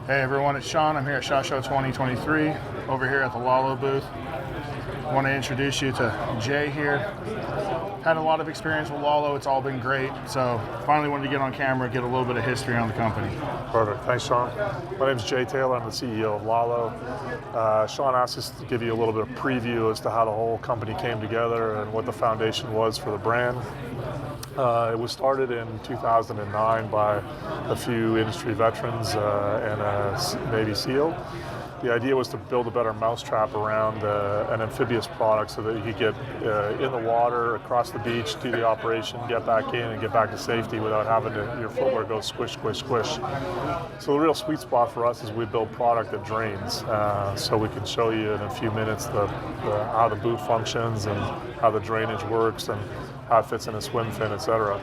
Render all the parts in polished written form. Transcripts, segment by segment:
Hey everyone, it's Sean. I'm here at SHOT Show 2023, over here at the Lalo booth. I want to introduce you to Jay here. Had a lot of experience with Lalo, it's all been great, so finally wanted to get on camera, get a little bit of history on the company. Perfect, thanks Sean. My name is Jay Taylor, I'm the CEO of Lalo. Sean asked us to give you a little bit of preview as to how the whole company came together and what the foundation was for the brand. It was started in 2009 by a few industry veterans and a Navy SEAL. The idea was to build a better mousetrap around an amphibious product so that you could get in the water, across the beach, do the operation, get back in and get back to safety without having your footwear go squish, squish, squish. So the real sweet spot for us is we build product that drains. So we can show you in a few minutes how the boot functions and how the drainage works and how it fits in a swim fin, etc.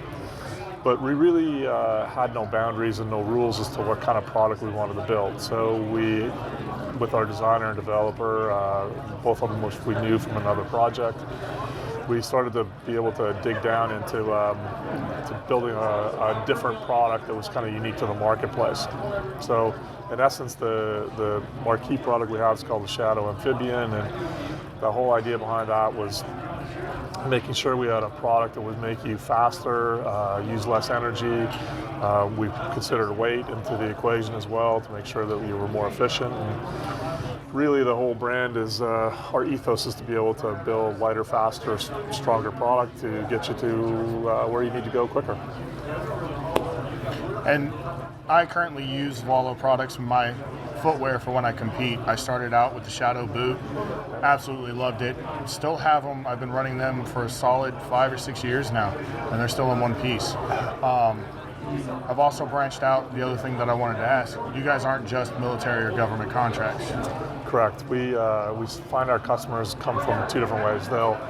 But we really had no boundaries and no rules as to what kind of product we wanted to build. So we, with our designer and developer, both of them which we knew from another project, we started to be able to dig down into to building a different product that was kind of unique to the marketplace. So in essence, the marquee product we have is called the Shadow Amphibian, and the whole idea behind that was making sure we had a product that would make you faster, use less energy. We considered weight into the equation as well to make sure that you were more efficient. And really the whole brand is, our ethos is to be able to build lighter, faster, stronger product to get you to where you need to go quicker. And I currently use Lalo products in my footwear for when I compete. I started out with the Shadow boot, absolutely loved it. Still have them. I've been running them for a solid 5 or 6 years now, and they're still in one piece. I've also branched out. The other thing that I wanted to ask, you guys aren't just military or government contracts. Correct. We find our customers come from two different ways. They'll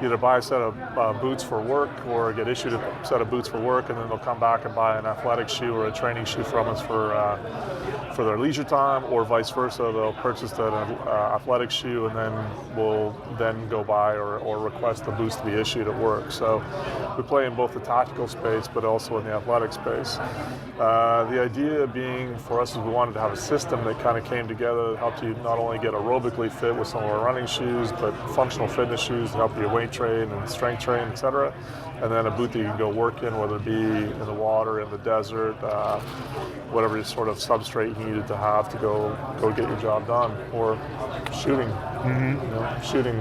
either buy a set of boots for work or get issued a set of boots for work, and then they'll come back and buy an athletic shoe or a training shoe from us for their leisure time, or vice versa. They'll purchase an athletic shoe and then will then go buy or request the boots to be issued at work. So we play in both the tactical space but also in the athletic space. The idea being for us is we wanted to have a system that kind of came together that helped you not only get aerobically fit with some of our running shoes, but functional fitness shoes to help you weight train and strength train, etc. And then a boot that you can go work in, whether it be in the water, in the desert, whatever sort of substrate you needed to have to go get your job done, or shooting, shooting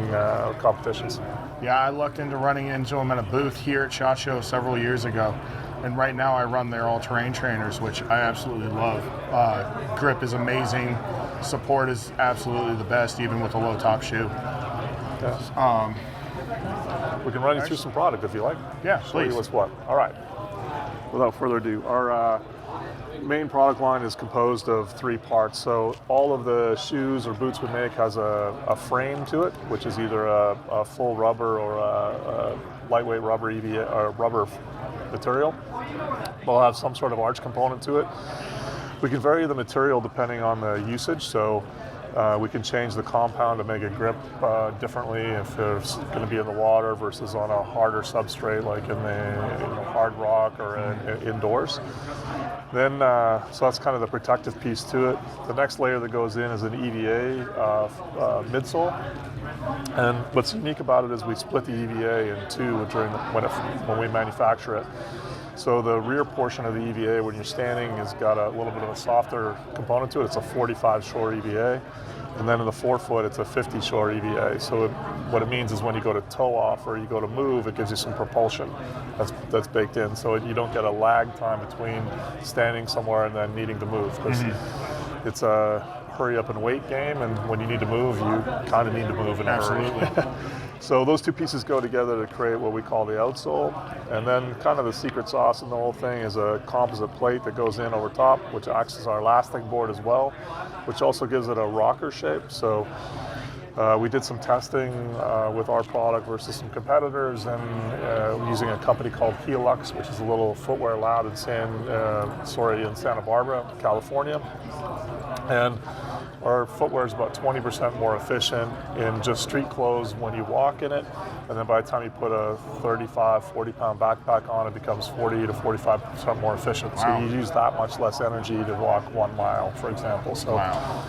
competitions. Yeah, I lucked into running into them at a booth here at SHOT Show several years ago. And right now I run their all-terrain trainers, which I absolutely love. Grip is amazing. Support is absolutely the best, even with a low-top shoe. Yeah. We can run you through some product if you like. Yeah, Show please. you what's what. All right. Without further ado, our main product line is composed of 3 parts. So all of the shoes or boots we make has a frame to it, which is either a full rubber or a lightweight rubber EVA or rubber material. We'll have some sort of arch component to it. We can vary the material depending on the usage. So we can change the compound to make it grip differently if it's going to be in the water versus on a harder substrate like in the hard rock or indoors. Then, so that's kind of the protective piece to it. The next layer that goes in is an EVA midsole. And what's unique about it is we split the EVA in two when we manufacture it. So the rear portion of the EVA, when you're standing, has got a little bit of a softer component to it. It's a 45 shore EVA. And then in the forefoot, it's a 50 shore EVA. So what it means is when you go to toe off or you go to move, it gives you some propulsion that's baked in. So you don't get a lag time between standing somewhere and then needing to move. Because it's a hurry up and wait game, and when you need to move, you kind of need to move in a hurry. So those two pieces go together to create what we call the outsole. And then kind of the secret sauce in the whole thing is a composite plate that goes in over top, which acts as our lasting board as well, which also gives it a rocker shape. So we did some testing with our product versus some competitors, and using a company called Helux, which is a little footwear lab in Santa Barbara, California. And our footwear is about 20% more efficient in just street clothes when you walk in it, And then by the time you put a 35, 40-pound backpack on, it becomes 40 to 45% more efficient. Wow. So you use that much less energy to walk 1 mile, for example. So Wow.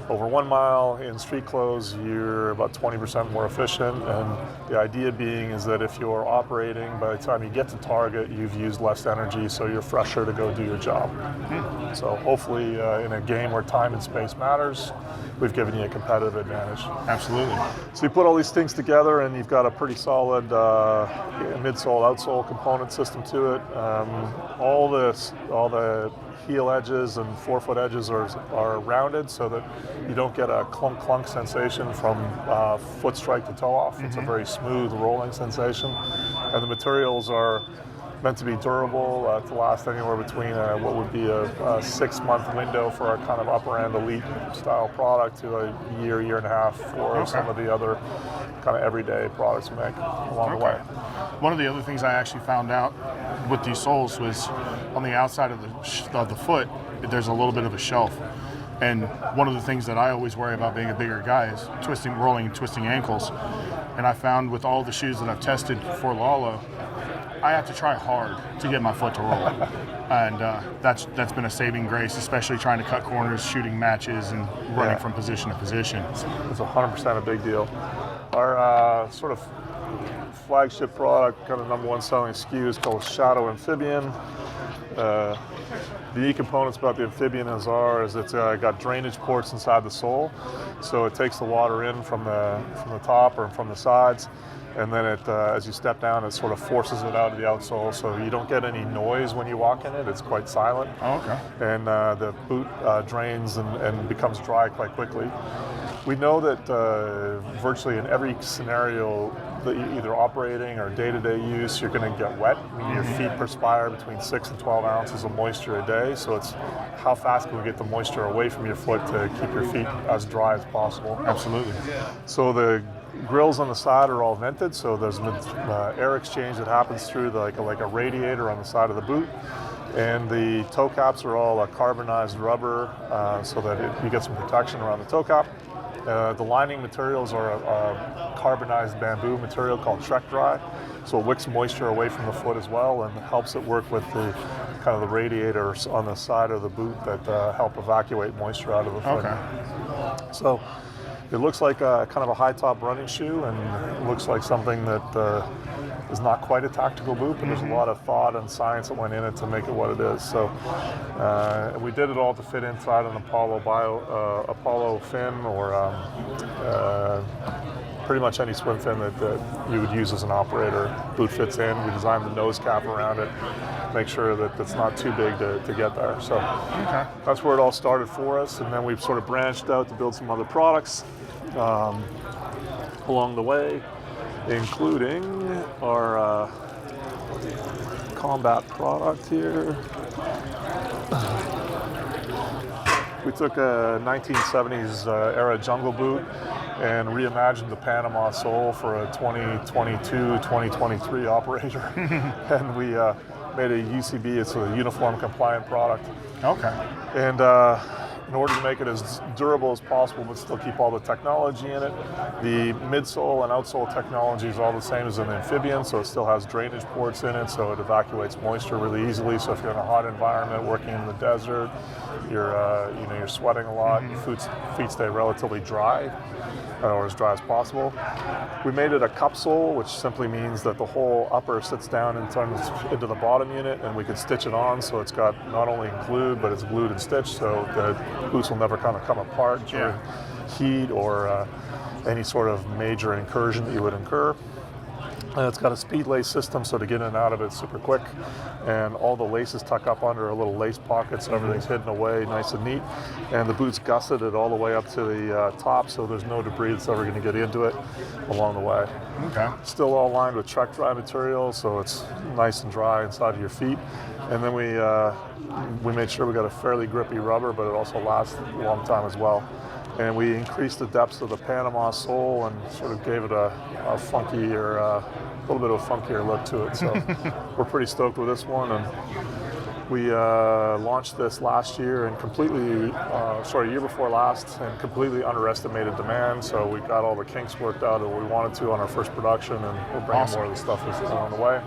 over 1 mile in street clothes, you're about 20% more efficient. And the idea being is that if you're operating, by the time you get to target, you've used less energy, so you're fresher to go do your job. So hopefully in a game where time and space matters, we've given you a competitive advantage. Absolutely. So you put all these things together and you've got a pretty solid midsole, outsole component system to it. All the heel edges and forefoot edges are rounded so that you don't get a clunk sensation from foot strike to toe off. It's a very smooth rolling sensation. And the materials are meant to be durable, to last anywhere between what would be a 6-month window for our kind of upper end elite style product to a year and a half for some of the other kind of everyday products we make along the way. One of the other things I actually found out with these soles was on the outside of the foot, there's a little bit of a shelf. And one of the things that I always worry about being a bigger guy is rolling and twisting ankles. And I found with all the shoes that I've tested for Lalo, I have to try hard to get my foot to roll. And that's been a saving grace, especially trying to cut corners, shooting matches, and running from position to position. It's 100% a big deal. Our sort of flagship product, kind of number one selling SKU is called Shadow Amphibian. The unique components about the Amphibian is it's got drainage ports inside the sole, so it takes the water in from the top or from the sides, and then it, as you step down, it sort of forces it out of the outsole, so you don't get any noise when you walk in it. It's quite silent. Oh, okay. And the boot drains and becomes dry quite quickly. We know that virtually in every scenario, either operating or day-to-day use, you're going to get wet. Your feet perspire between 6 and 12 ounces of moisture a day, so it's how fast can we get the moisture away from your foot to keep your feet as dry as possible. Absolutely. So the grills on the side are all vented, so there's air exchange that happens through like a radiator on the side of the boot. And the toe caps are all carbonized rubber, so that you get some protection around the toe cap. The lining materials are a carbonized bamboo material called Trek Dry, so it wicks moisture away from the foot as well and helps it work with the kind of the radiators on the side of the boot that help evacuate moisture out of the foot. Okay. So it looks like kind of a high top running shoe, and it looks like something that is not quite a tactical boot, but there's a lot of thought and science that went in it to make it what it is. So we did it all to fit inside an Apollo fin or pretty much any swim fin that you would use as an operator. Boot fits in. We designed the nose cap around it, make sure that it's not too big to get there. So that's where it all started for us, and then we've sort of branched out to build some other products along the way, including our combat product here. We took a 1970s era jungle boot and reimagined the Panama sole for a 2022-2023 operator. And we made a UCB, it's a uniform compliant product. Okay. And in order to make it as durable as possible but still keep all the technology in it, the midsole and outsole technology is all the same as an Amphibian, so it still has drainage ports in it, so it evacuates moisture really easily. So if you're in a hot environment working in the desert, you're sweating a lot, your feet stay relatively dry, or as dry as possible. We made it a cup sole, which simply means that the whole upper sits down and turns into the bottom unit, and we could stitch it on, so it's got not only glued, but it's glued and stitched, so the boots will never kind of come apart during heat or any sort of major incursion that you would incur. And it's got a speed lace system, so to get in and out of it super quick. And all the laces tuck up under a little lace pocket, so everything's hidden away nice and neat. And the boot's gusseted all the way up to the top, so there's no debris that's ever going to get into it along the way. Okay. Still all lined with Trek Dry material, so it's nice and dry inside of your feet. And then we made sure we got a fairly grippy rubber, but it also lasts a long time as well. And we increased the depth of the Panama sole and sort of gave it a funkier, little bit of a funkier look to it. So we're pretty stoked with this one. And We launched this last year and year before last, and completely underestimated demand. So we got all the kinks worked out that we wanted to on our first production, and we're bringing more of the stuff that's along the way.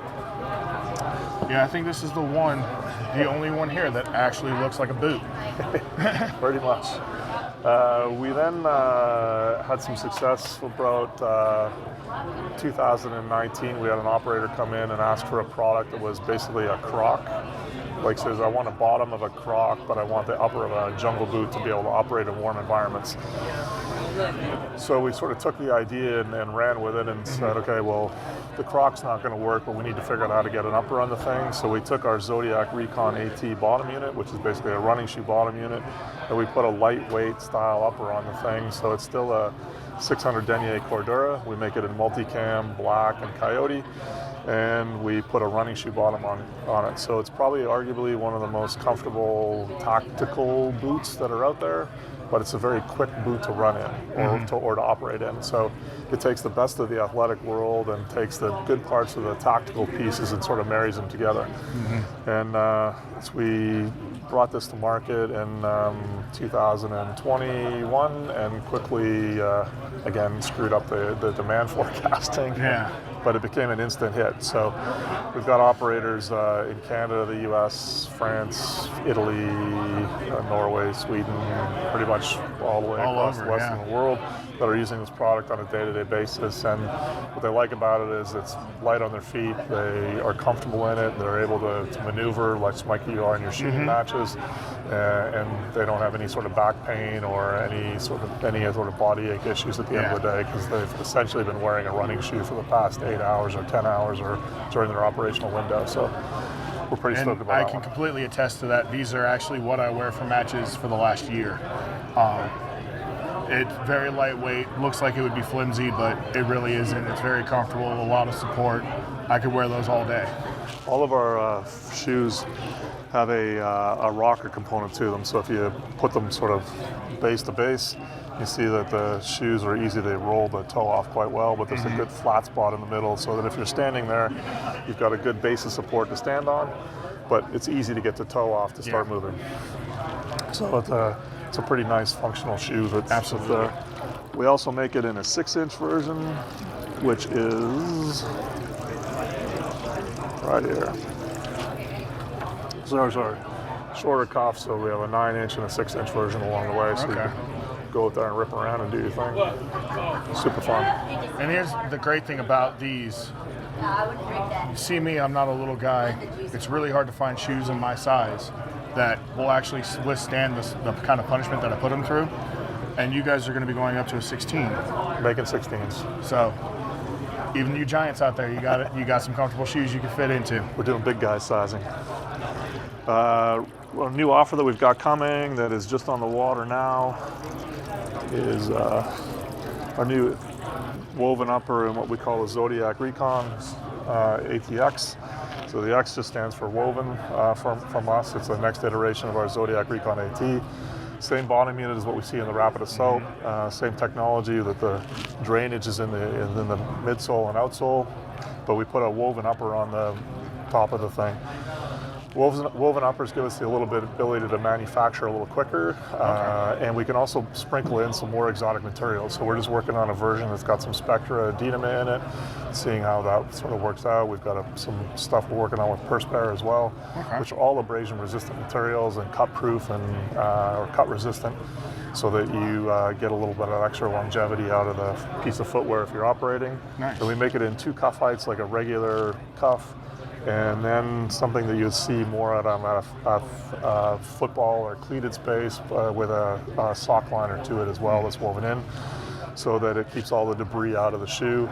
Yeah, I think this is the only one here that actually looks like a boot. Pretty much. We then had some success about 2019. We had an operator come in and ask for a product that was basically a croc. Like says, I want a bottom of a croc, but I want the upper of a jungle boot to be able to operate in warm environments. So we sort of took the idea and ran with it and said, okay, well, the croc's not going to work, but we need to figure out how to get an upper on the thing. So we took our Zodiac Recon AT bottom unit, which is basically a running shoe bottom unit, and we put a lightweight style upper on the thing. So it's still a 600 denier Cordura. We make it in multicam, black, and coyote. And we put a running shoe bottom on it. So it's probably arguably one of the most comfortable tactical boots that are out there, but it's a very quick boot to run in or to operate in. So it takes the best of the athletic world and takes the good parts of the tactical pieces and sort of marries them together. And so we brought this to market in 2021 and quickly, again, screwed up the demand forecasting. Yeah. But it became an instant hit. So we've got operators in Canada, the US, France, Italy, Norway, Sweden, pretty much all the way across the Western world that are using this product on a day-to-day basis. And what they like about it is it's light on their feet, they are comfortable in it, they're able to maneuver like you are in your shooting matches, and they don't have any sort of back pain or any sort of body ache issues at the end of the day, because they've essentially been wearing a running shoe for the past 8 hours or 10 hours or during their operational window. So we're pretty stoked about that. I can completely attest to that. These are actually what I wear for matches for the last year. It's very lightweight, looks like it would be flimsy, but it really isn't. It's very comfortable, a lot of support. I could wear those all day. All of our shoes have a rocker component to them, so if you put them sort of base to base, you see that the shoes are easy. They roll the toe off quite well, but there's a good flat spot in the middle, so that if you're standing there, you've got a good base of support to stand on, but it's easy to get the toe off to start moving. So it's a pretty nice functional shoe. Absolutely. We also make it in a 6-inch version, which is right here. Sorry. Shorter cuff, so we have a 9-inch and a 6-inch version along the way, so you can go out there and rip around and do your thing. Super fun. And here's the great thing about these. You see me, I'm not a little guy. It's really hard to find shoes in my size that will actually withstand the kind of punishment that I put them through. And you guys are going to be going up to a 16. Making 16s. So even you giants out there, you got some comfortable shoes you can fit into. We're doing big guy sizing. A new offer that we've got coming that is just on the water now is our new woven upper in what we call the Zodiac Recon ATX. So the X just stands for woven from us. It's the next iteration of our Zodiac Recon AT. Same bottom unit as what we see in the Rapid Assault. Same technology, that the drainage is in the midsole and outsole, but we put a woven upper on the top of the thing. Woven uppers give us a little bit ability to manufacture a little quicker, and we can also sprinkle in some more exotic materials. So we're just working on a version that's got some Spectra Dynama in it, seeing how that sort of works out. We've got some stuff we're working on with Perspare as well, which are all abrasion-resistant materials and cut-proof and or cut-resistant, so that you get a little bit of extra longevity out of the piece of footwear if you're operating. Nice. So we make it in 2 cuff heights, like a regular cuff, and then something that you'd see more at a football or cleated space with a sock liner to it as well that's woven in, so that it keeps all the debris out of the shoe.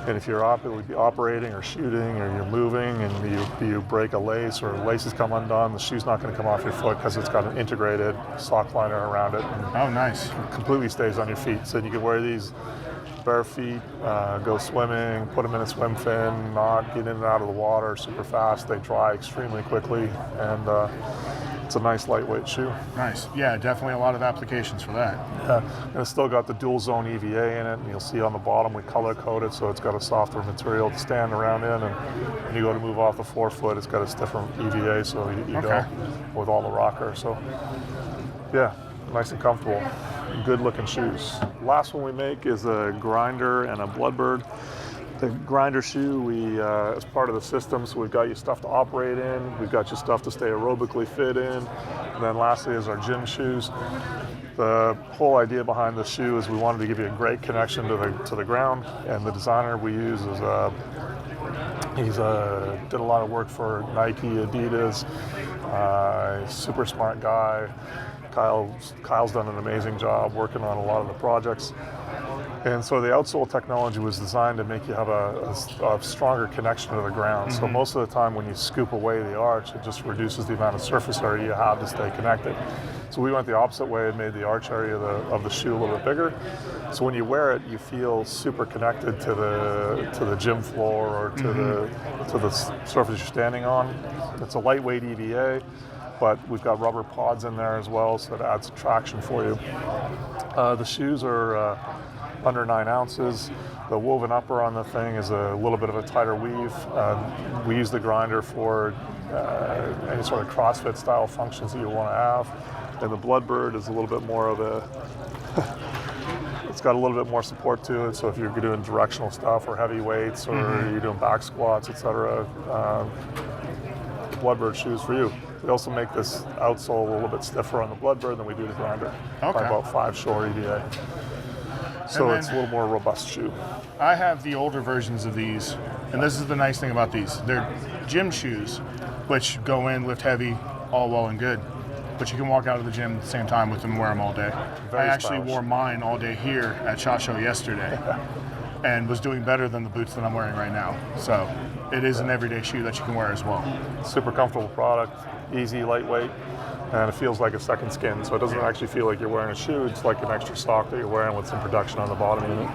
And if you're operating or shooting or you're moving and you break a lace or laces come undone, the shoe's not going to come off your foot because it's got an integrated sock liner around it. And oh, nice. completely stays on your feet. So you can wear these bare feet, go swimming, put them in a swim fin, not get in and out of the water super fast. They dry extremely quickly, and it's a nice lightweight shoe. Nice. Yeah, definitely a lot of applications for that. Yeah, and it's still got the dual zone EVA in it, and you'll see on the bottom we color code it so it's got a softer material to stand around in, and when you go to move off the forefoot, it's got a stiffer EVA, so you go with all the rocker. So yeah, nice and comfortable. Good looking shoes. Last one we make is a grinder and a Bloodbird. The grinder shoe, we as part of the system, so we've got you stuff to operate in, we've got you stuff to stay aerobically fit in, and then lastly is our gym shoes. The whole idea behind the shoe is we wanted to give you a great connection to the ground, and the designer we use is did a lot of work for Nike, Adidas, super smart guy. Kyle's done an amazing job working on a lot of the projects. And so the outsole technology was designed to make you have a stronger connection to the ground. So most of the time when you scoop away the arch, it just reduces the amount of surface area you have to stay connected. So we went the opposite way and made the arch area of the shoe a little bit bigger. So when you wear it, you feel super connected to the gym floor or to the surface you're standing on. It's a lightweight EVA, but we've got rubber pods in there as well, so it adds traction for you. The shoes are under 9 ounces. The woven upper on the thing is a little bit of a tighter weave. We use the grinder for any sort of CrossFit style functions that you want to have. And the Bloodbird is a little bit more of a, it's got a little bit more support to it. So if you're doing directional stuff or heavy weights or you're doing back squats, etc., Bloodbird shoes for you. We also make this outsole a little bit stiffer on the Bloodbird than we do the grinder, by about 5 shore EVA. So it's a little more robust shoe. I have the older versions of these, and this is the nice thing about these. They're gym shoes, which go in, lift heavy, all well and good. But you can walk out of the gym at the same time with them and wear them all day. I actually wore mine all day here at SHOT Show yesterday and was doing better than the boots that I'm wearing right now. So it is an everyday shoe that you can wear as well. Super comfortable product, easy, lightweight, and it feels like a second skin. So it doesn't actually feel like you're wearing a shoe, it's like an extra sock that you're wearing with some protection on the bottom unit.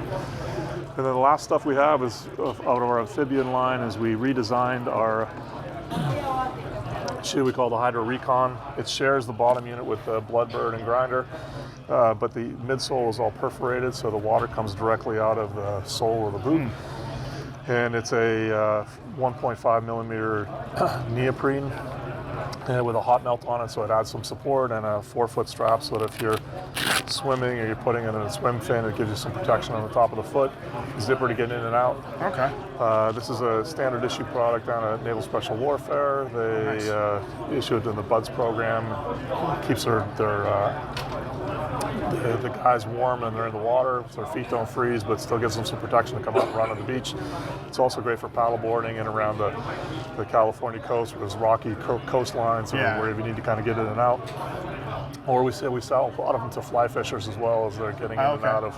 And then the last stuff we have is out of our amphibian line is we redesigned our shoe we call the Hydro Recon. It shares the bottom unit with the Bloodbird and grinder, but the midsole is all perforated, so the water comes directly out of the sole of the boot. And it's a 1.5 millimeter neoprene with a hot melt on it, so it adds some support, and a 4-foot strap so that if you're swimming or you're putting it in a swim fin, it gives you some protection on the top of the foot. Zipper to get in and out. Okay. This is a standard issue product down at Naval Special Warfare. They issue it in the BUDS program. Keeps the guys warm and they're in the water, so their feet don't freeze, but still gives them some protection to come out and run on the beach. It's also great for paddleboarding and around the California coast, where there's rocky coastlines where you need to kind of get in and out. Or we sell a lot of them to fly fishers as well, as they're getting in and out of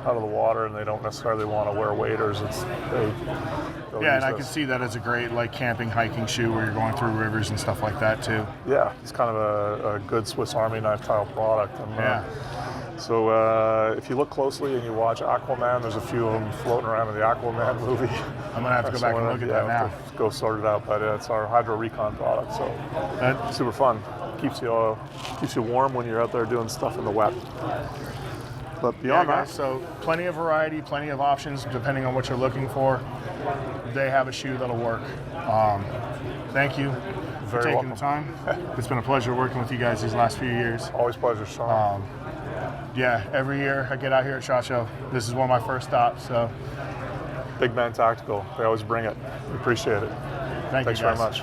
the water, and they don't necessarily want to wear waders. And I can see that as a great camping, hiking shoe where you're going through rivers and stuff like that too. Yeah, it's kind of a good Swiss Army knife style product. And, so if you look closely and you watch Aquaman, there's a few of them floating around in the Aquaman movie. I'm gonna have to go back and look at that now. Go sort it out, but it's our Hydro Recon product, so that's super fun. Keeps you warm when you're out there doing stuff in the wet. But beyond that, so plenty of variety, plenty of options depending on what you're looking for. They have a shoe that'll work. Thank you for taking the time. It's been a pleasure working with you guys these last few years. Always pleasure, Sean. Every year I get out here at SHOT Show. This is one of my first stops. So, Big Man Tactical, they always bring it. We appreciate it. Thanks very much.